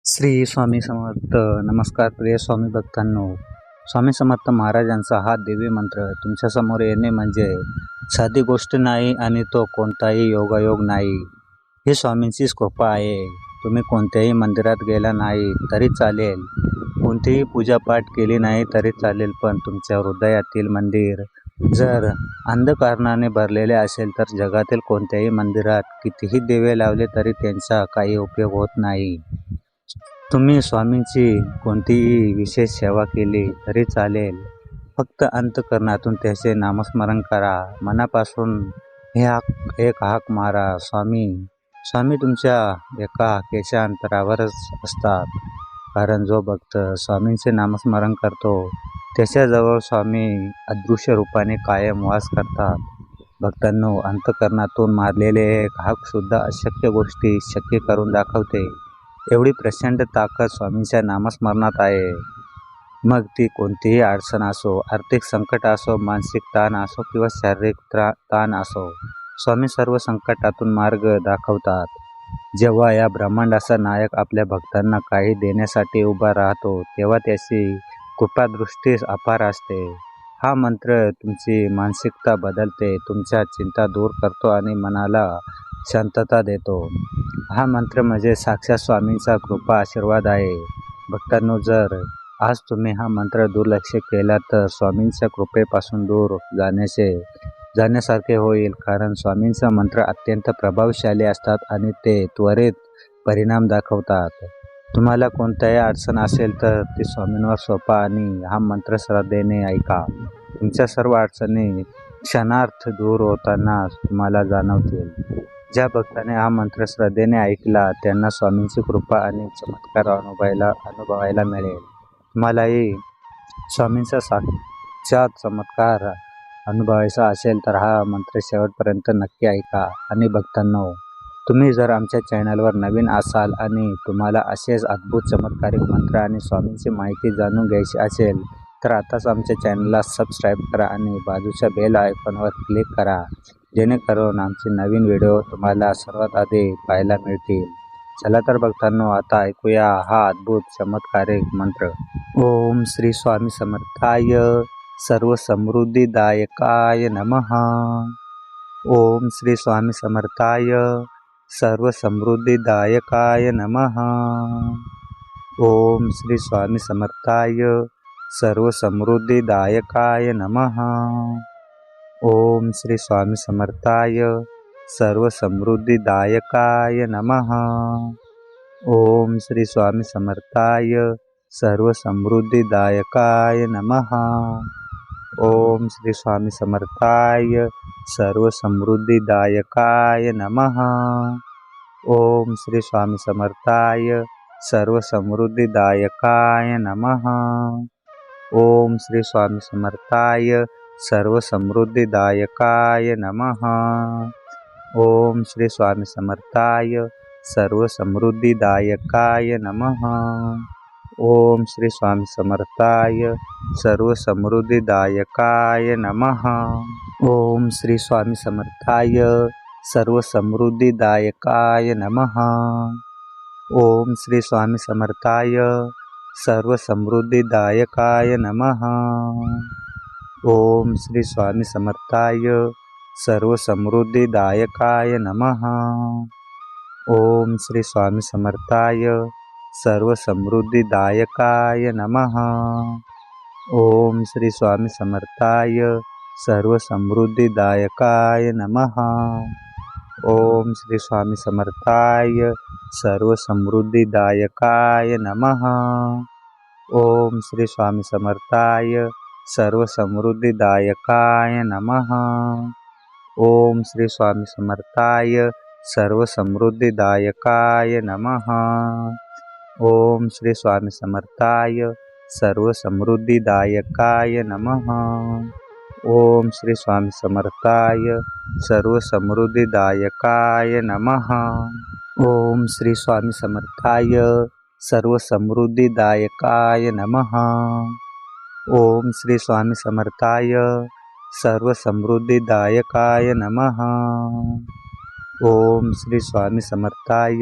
श्री स्वामी समर्थ. नमस्कार प्रिय स्वामी भक्तांनो. स्वामी समर्थ महाराजांचा हा दिव्य मंत्र तुमच्यासमोर येणे म्हणजे साधी गोष्ट नाही आणि तो कोणताही योगायोग नाही. ही स्वामींचीच कृपा आहे. तुम्ही कोणत्याही मंदिरात गेला नाही तरी चालेल, कोणतीही पूजापाठ केली नाही तरी चालेल, पण तुमच्या हृदयातील मंदिर जर अंधकारणाने भरलेले असेल तर जगातील कोणत्याही मंदिरात कितीही दिवे लावले तरी त्यांचा काही उपयोग होत नाही. तुम्ही स्वामींची कोणतीही विशेष सेवा केली तरी चालेल, फक्त अंतःकरणातून त्याचे नामस्मरण करा. मनापासून एक हाक मारा, स्वामी. स्वामी तुमच्या एका हाकेच्या अंतरावरच असतात, कारण जो भक्त स्वामींचे नामस्मरण करतो त्याच्याजवळ स्वामी अदृश्य रूपाने कायम वास करतात. भक्तांनो, अंतःकरणातून मारलेले एक हाकसुद्धा अशक्य गोष्टी शक्य करून दाखवते. एवढी प्रचंड ताकद स्वामींच्या नामस्मरणात आहे. मग ती कोणतीही अडचण असो, आर्थिक संकट असो, मानसिक ताण असो किंवा शारीरिक ताण असो, स्वामी सर्व संकटातून मार्ग दाखवतात. जेव्हा या ब्रह्मांडाचा नायक आपल्या भक्तांना काही देण्यासाठी उभा राहतो तेव्हा त्याची कृपादृष्टी अपार असते. हा मंत्र तुमची मानसिकता बदलते, तुमच्या चिंता दूर करतो आणि मनाला शांतता देतो. हा मंत्र म्हणजे साक्षात स्वामींचा कृपा आशीर्वाद आहे. भक्तांनो, जर आज तुम्ही हा मंत्र दुर्लक्ष केला तर स्वामींच्या कृपेपासून दूर जाण्यासारखे होईल, कारण स्वामींचा मंत्र अत्यंत प्रभावशाली असतात आणि ते त्वरित परिणाम दाखवतात. तुम्हाला कोणत्याही अडचण असेल तर ती स्वामींवर सोपा आणि हा मंत्र श्रद्धेने ऐका. तुमच्या सर्व अडचणी क्षणार्थ दूर होताना तुम्हाला जाणवतील. ज्या भक्ताने हा मंत्र श्रद्धेने ऐकला त्यांना स्वामींची कृपा आणि चमत्कार अनुभवायला मिळेल. तुम्हालाही स्वामींचा साक्षात चमत्कार अनुभवायचा असेल तर हा मंत्र शेवटपर्यंत नक्की ऐका. आणि भक्तांनो, तुम्ही जर आमच्या चॅनलवर नवीन असाल आणि तुम्हाला असेच अद्भुत चमत्कारिक मंत्र आणि स्वामींची माहिती जाणून घ्यायची असेल तर आताच आमच्या चॅनलला सबस्क्राईब करा आणि बाजूच्या बेल आयकॉनवर क्लिक करा, जेणेकरून आमचे नवीन व्हिडिओ तुम्हाला सर्वात आधी पाहायला मिळतील. चला तर भक्तांनो, आता ऐकूया हा अद्भुत चमत्कारिक मंत्र. ओम श्री स्वामी समर्थाय सर्व समृद्धिदायकाय नमः. ओम श्री स्वामी समर्थाय सर्व समृद्धिदायकाय नमः. ओम श्री स्वामी समर्थाय सर्व समृद्धिदायकाय नमः. ओम श्री स्वामी समर्थाय सर्व समृद्धिदायकाय नमः. ओम श्री स्वामी समर्थाय सर्व समृद्धिदायकाय नमः. ओम श्री स्वामी समर्थाय सर्व समृद्धिदायकाय नमः. ओम श्री स्वामी समर्थाय सर्व समृद्धिदायकाय नमः. ओम श्री स्वामी समर्थाय सर्व समृद्धिदायकाय नमः. ओम श्री स्वामी समर्थाय सर्व समृद्धिदायकाय नमः. ओम श्री स्वामी समर्थाय सर्व समृद्धिदायकाय नमः. ओम श्री स्वामी समर्थाय सर्व समृद्धिदायकाय नमः. ओम श्री स्वामी समर्थाय सर्व समृद्धिदायकाय नमः. ओम श्री स्वामी समर्थाय सर्व समृद्धिदायकाय नमः. ओम श्री स्वामी समर्थाय सर्व समृद्धिदायकाय नमः. ओम श्री स्वामी समर्थाय सर्व समृद्धिदायकाय नमः. ओम श्री स्वामी समर्थाय सर्व समृद्धिदायकाय नमः. ओम श्री स्वामी समर्थाय सर्व समृद्धिदायकाय नमः. ओम श्री स्वामी समर्थाय सर्व समृद्धिदायकाय नमः. ओम श्री स्वामी समर्थाय सर्व समृद्धिदायकाय नमः. ओम श्री स्वामी समर्थाय सर्व समृद्धिदायकाय नमः. ओम श्री स्वामी समर्थाय सर्व समृद्धिदायकाय नमः. ओम श्री स्वामी समर्थाय सर्व समृद्धिदायकाय नमः. ओम श्री स्वामी समर्थाय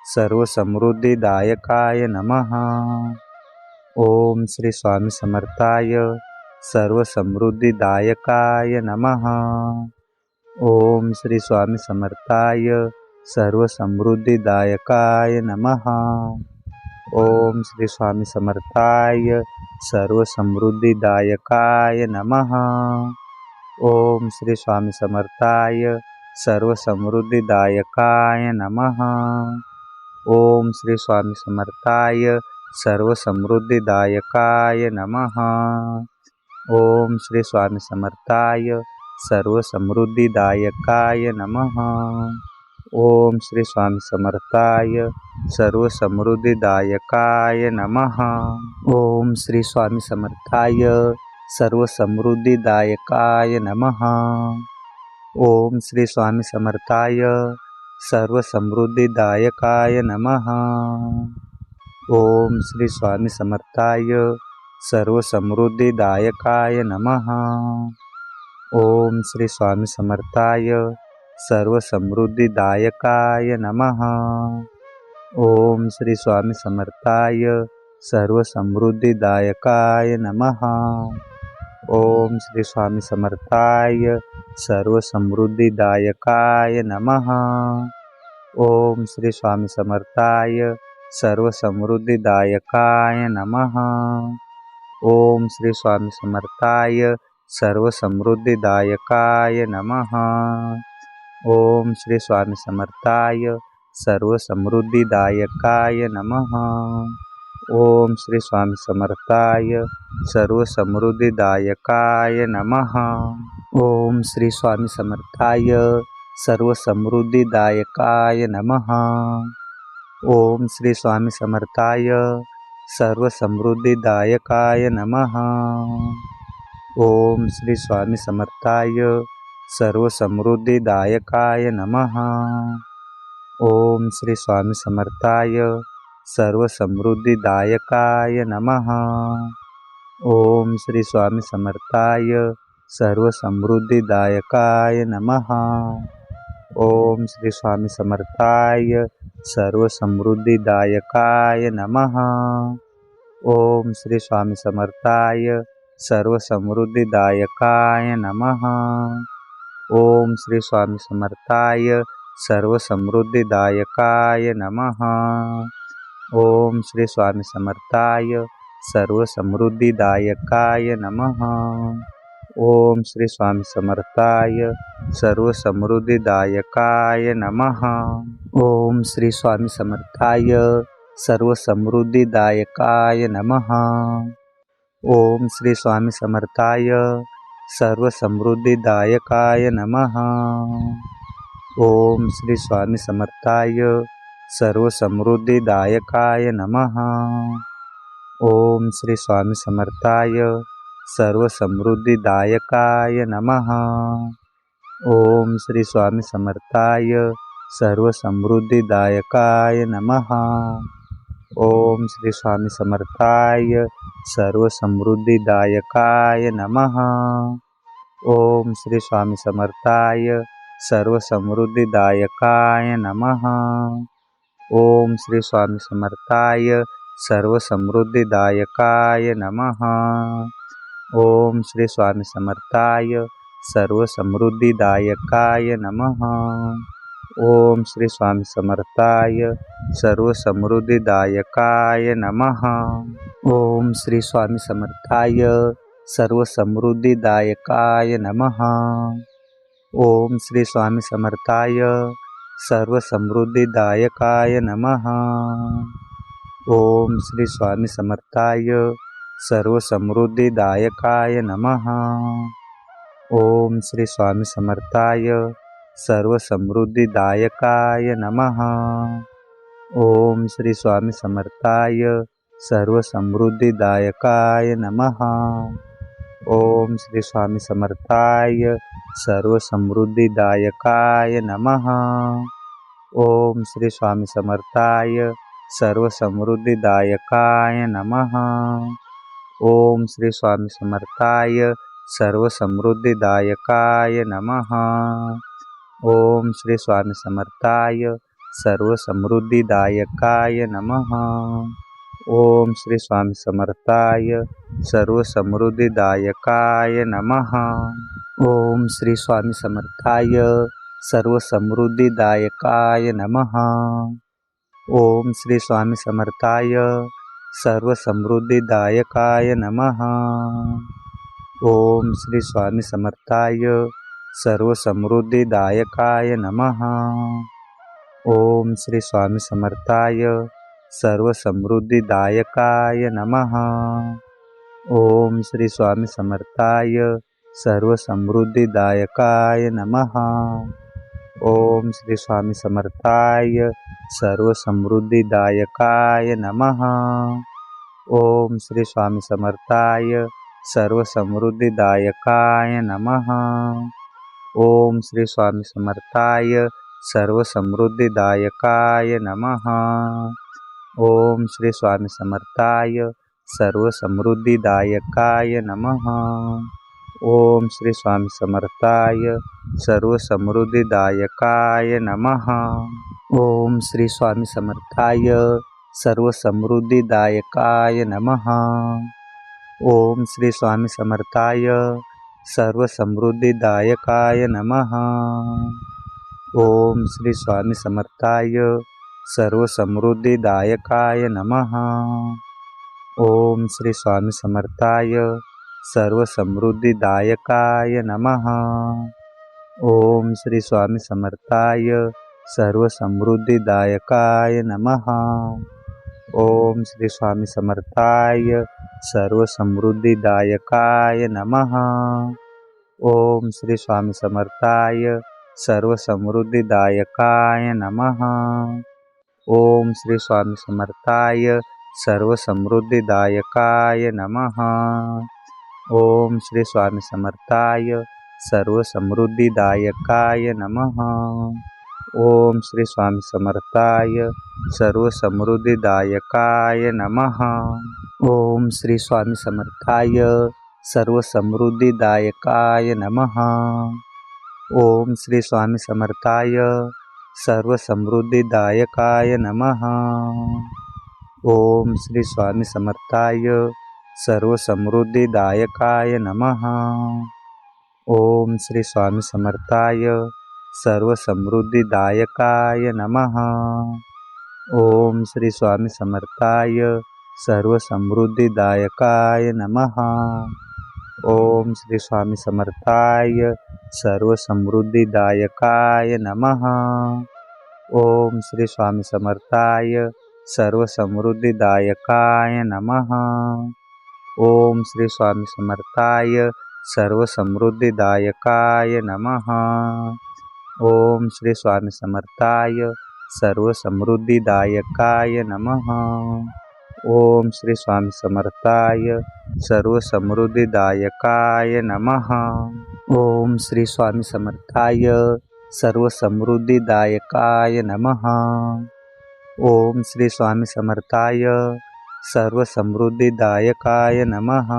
सर्वसमृद्धिदायकाय नमः. ओम श्री स्वामी समर्थाय सर्वसमृद्धिदायकाय नमः. ओम श्री स्वामी समर्थाय सर्वसमृद्धिदायकाय नमः. ओम श्री स्वामी समर्थाय सर्वसमृद्धिदायकाय नमः. ओम श्री स्वामी समर्थाय सर्वसमृद्धिदायकाय नमः. ओम श्री स्वामी समर्थाय सर्वसमृद्धिदायकाय नमः. ओम श्री स्वामी समर्थाय सर्वसमृद्धिदायकाय नमः. ओम श्री स्वामी समर्थाय सर्वसमृद्धिदायकाय नमः. ओम श्री स्वामी समर्थाय सर्वसमृद्धिदायकाय नमः. ओम श्री स्वामी समर्थाय सर्वसमृद्धिदायकाय नमः. ओम श्री स्वामी समर्थाय सर्वसमृद्धिदायकाय नमः. ओम श्री स्वामी समर्थाय सर्वसमृद्धिदायकाय नमः. ओम श्री स्वामी समर्थाय सर्वसमृद्धिदायकाय नमः. ओम श्री स्वामी समर्थाय सर्वसमृद्धिदायकाय नमः. ओम श्री स्वामी समर्थाय सर्वसमृद्धिदायकाय नमः. ओम श्री स्वामी समर्थाय सर्वसमृद्धिदायकाय नमः. ओम श्री स्वामी समर्थाय सर्वसमृद्धिदायकाय नमः. ओम श्री स्वामी समर्थाय सर्वसमृद्धिदायकाय नमः. ओम श्री स्वामी समर्थाय सर्वसमृद्धिदायकाय नमः. ओम श्री स्वामी समर्थाय सर्वसमृद्धिदायकाय नमः. ओम श्री स्वामी समर्थाय सर्वसमृद्धिदायकाय नमः. ओम श्री स्वामी समर्थाय सर्वसमृद्धिदायकाय नमः. ओम श्री स्वामी समर्थाय सर्वसमृद्धिदायकाय नमः. ओम श्री स्वामी समर्थाय सर्वसमृद्धिदायकाय नमः. ओम श्री स्वामी समर्थाय सर्वसमृद्धिदायकाय नमः. ओम श्री स्वामी समर्थाय सर्वसमृद्धिदायकाय नमः. ओम श्री स्वामी समर्थाय सर्वसमृद्धिदायकाय नमः. ओम श्री स्वामी समर्थाय सर्वसमृद्धिदायकाय नमः. ओम श्री स्वामी समर्थाय सर्वसमृद्धिदायकाय नमः. ओम श्री स्वामी समर्थाय सर्वसमृद्धिदायकाय नमः. ओम श्री स्वामी समर्थाय सर्वसमृद्धिदायकाय नमः. ओम श्री स्वामी समर्थाय सर्वसमृद्धिदायकाय नमः. ओम श्री स्वामी समर्थाय सर्वसमृद्धिदायकाय नमः. ओम श्री स्वामी समर्थाय सर्वसमृद्धिदायकाय नमः. ओम श्री स्वामी समर्थाय सर्वसमृद्धिदायकाय नमः. ओम श्री स्वामी समर्थाय सर्वसमृद्धिदायकाय नमः. ओम श्री स्वामी समर्थाय सर्वसमृद्धिदायकाय नमः. ओम श्री स्वामी समर्थाय सर्वसमृद्धिदायकाय नमः. ओम श्री स्वामी समर्थाय सर्वसमृद्धिदायकाय नमः. ओम श्री स्वामी समर्थाय सर्वसमृद्धिदायकाय नमः. ओम श्री स्वामी समर्थाय सर्वसमृद्धिदायकाय नमः. ओम श्री स्वामी समर्थाय सर्वसमृद्धिदायकाय नमः. ओम श्री स्वामी समर्थाय सर्वसमृद्धिदायकाय नमः. ओम श्री स्वामी समर्थाय सर्वसमृद्धिदायकाय नमः. ओम श्री स्वामी समर्थाय सर्वसमृद्धिदायकाय नमः. ओम श्री स्वामी समर्थाय सर्वसमृद्धिदायकाय नमः. ओम श्री स्वामी समर्थाय सर्वसमृद्धिदायकाय नमः. ओम श्री स्वामी समर्थाय सर्वसमृद्धिदायकाय नमः. ओम श्री स्वामी समर्थाय सर्वसमृद्धिदायकाय नमः. ओम श्री स्वामी समर्थाय सर्वसमृद्धिदायकाय नमः. ओम श्री स्वामी समर्थाय सर्वसमृद्धिदायकाय नमः. ओम श्री स्वामी समर्थाय सर्वसमृद्धिदायकाय नमः. ओम श्री स्वामी समर्थाय सर्वसमृद्धिदायकाय नमः. ओम श्री स्वामी समर्थाय सर्वसमृद्धिदायकाय नमः. ओम श्री स्वामी समर्थाय सर्वसमृद्धिदायकाय नमः. ओम श्री स्वामी समर्थाय सर्वसमृद्धिदायकाय नमः. ओम श्री स्वामी समर्थाय सर्वसमृद्धिदायकाय नमः. ओम श्री स्वामी समर्थाय सर्वसमृद्धिदायकाय नमः. ओम श्री स्वामी समर्थाय सर्वसमृद्धिदायकाय नमः. ओम श्री स्वामी समर्थाय सर्वसमृद्धिदायकाय नमः. ओम श्री स्वामी समर्थाय सर्वसमृद्धिदायकाय नमः. ओम श्री स्वामी समर्थाय सर्वसमृद्धिदायकाय नमः. ओम श्री स्वामी समर्थाय सर्वसमृद्धिदायकाय नमः. ओम श्री स्वामी समर्थाय सर्वसमृद्धिदायकाय नमः. ओम श्री स्वामी समर्थाय सर्वसमृद्धिदायकाय नमः. ओम श्री स्वामी समर्थाय सर्वसमृद्धिदायकाय नमः. ओम श्री स्वामी समर्थाय सर्वसमृद्धिदायकाय नमः. ओम श्री स्वामी समर्थाय सर्वसमृद्धिदायकाय नमः. ओम श्री स्वामी समर्थाय सर्वसमृद्धिदायकाय नमः. ओम श्री स्वामी समर्थाय सर्वसमृद्धिदायकाय नमः. ओम श्री स्वामी समर्थाय सर्वसमृद्धिदायकाय नमः. ओम श्री स्वामी समर्थाय सर्वसमृद्धिदायकाय नमः. ओम श्री स्वामी समर्थाय सर्वसमृद्धिदायकाय नमः. ओम श्री स्वामी समर्थाय सर्वसमृद्धिदायकाय नमः. ओम श्री स्वामी समर्थाय सर्वसमृद्धिदायकाय नमः. ओम श्री स्वामी समर्थाय सर्वसमृद्धिदायकाय नमः. ओम श्री स्वामी समर्थाय सर्वसमृद्धिदायकाय नमः. ओम श्री स्वामी समर्थाय सर्वसमृद्धिदायकाय नमः. ओम श्री स्वामी समर्थाय सर्वसमृद्धिदायकाय नमः. ओम श्री स्वामी समर्थाय सर्वसमृद्धिदायकाय नमः.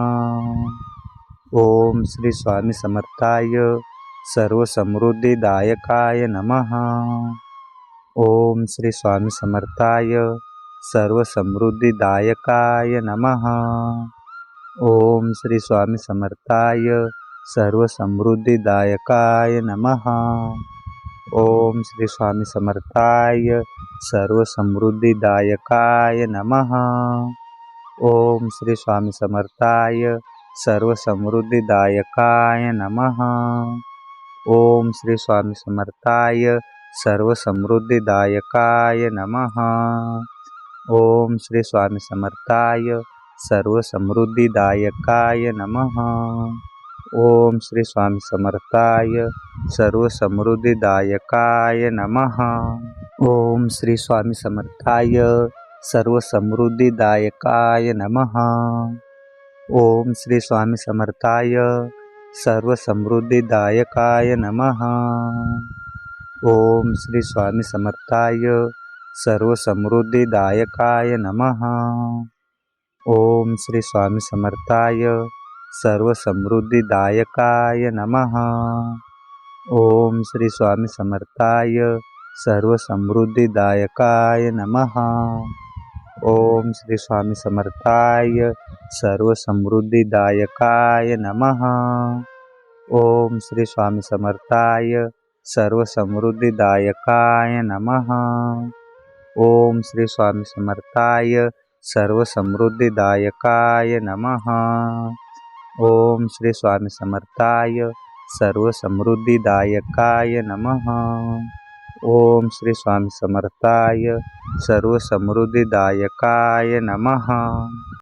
ओम श्री स्वामी समर्थाय सर्वसमृद्धिदायकाय नमः. ओम श्री स्वामी समर्थाय सर्वसमृद्धिदायकाय नमः. ओम श्री स्वामी समर्थाय सर्वसमृद्धिदायकाय नमः. ओम श्री स्वामी समर्थाय सर्वसमृद्धिदायकाय नमः. ओम श्री स्वामी समर्थाय सर्वसमृद्धिदायकाय नमः. ओम श्री स्वामी समर्थाय सर्वसमृद्धिदायकाय नमः. ओम श्री स्वामी समर्थाय सर्वसमृद्धिदायकाय नमः. ओम श्री स्वामी समर्थाय सर्वसमृद्धिदायकाय नमः. ओम श्री स्वामी समर्थाय सर्वसमृद्धिदायकाय नमः. ओम श्री स्वामी समर्थाय सर्वसमृद्धिदायकाय नमः. ओम श्री स्वामी समर्थाय सर्वसमृद्धिदायकाय नमः. ओम श्री स्वामी समर्थाय सर्वसमृद्धिदायकाय नमः. ओम श्री स्वामी समर्थाय सर्वसमृद्धिदायकाय नमः. ओम श्री स्वामी समर्थाय सर्वसमृद्धिदायकाय नमः. ओम श्री स्वामी समर्थाय सर्वसमृद्धिदायकाय नमः. ओम श्री स्वामी समर्थाय सर्वसमृद्धिदायकाय नमः. ओम श्री स्वामी समर्थाय सर्वसमृद्धिदायकाय नमः. ओम श्री स्वामी समर्थाय सर्वसमृद्धिदायकाय नमः.